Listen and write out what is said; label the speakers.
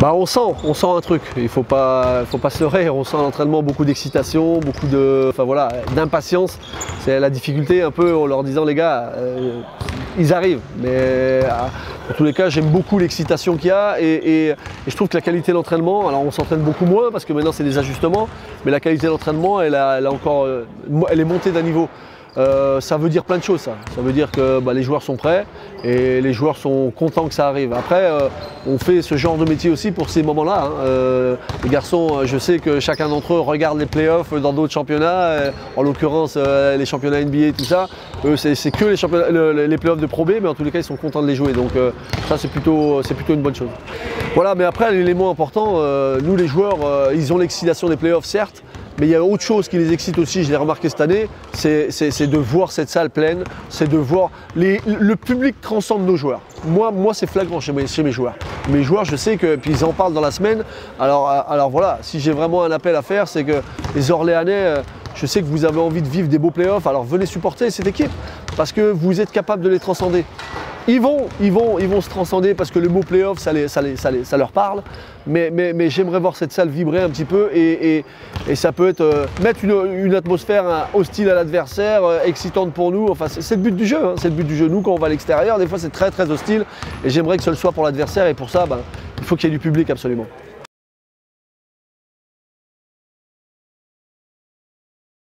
Speaker 1: Bah on sent un truc, il faut pas se leurrer, on sent à l'entraînement beaucoup d'excitation, beaucoup d'impatience. C'est la difficulté un peu en leur disant les gars, ils arrivent, mais en tous les cas j'aime beaucoup l'excitation qu'il y a et je trouve que la qualité de l'entraînement, alors on s'entraîne beaucoup moins parce que maintenant c'est des ajustements, mais la qualité de l'entraînement elle est montée d'un niveau. Ça veut dire plein de choses ça. Ça veut dire que les joueurs sont prêts et les joueurs sont contents que ça arrive. Après, on fait ce genre de métier aussi pour ces moments-là. Les garçons, je sais que chacun d'entre eux regarde les playoffs dans d'autres championnats, en l'occurrence les championnats NBA et tout ça. C'est que les playoffs de Pro B, mais en tous les cas ils sont contents de les jouer. Donc ça c'est plutôt une bonne chose. Voilà, mais après l'élément important, nous les joueurs, ils ont l'excitation des playoffs certes. Mais il y a autre chose qui les excite aussi, je l'ai remarqué cette année, c'est de voir cette salle pleine, c'est de voir le public transcende nos joueurs. Moi c'est flagrant chez mes joueurs. Mes joueurs, je sais que, puis ils en parlent dans la semaine, alors voilà, si j'ai vraiment un appel à faire, c'est que les Orléanais, je sais que vous avez envie de vivre des beaux playoffs, alors venez supporter cette équipe, parce que vous êtes capable de les transcender. Ils vont se transcender parce que le mot playoff, ça leur parle, mais j'aimerais voir cette salle vibrer un petit peu et ça peut être mettre une atmosphère hostile à l'adversaire, excitante pour nous. Enfin, c'est le but du jeu, hein, c'est le but du jeu. Nous, quand on va à l'extérieur, des fois c'est très hostile et j'aimerais que ce le soit pour l'adversaire et pour ça, il faut qu'il y ait du public absolument.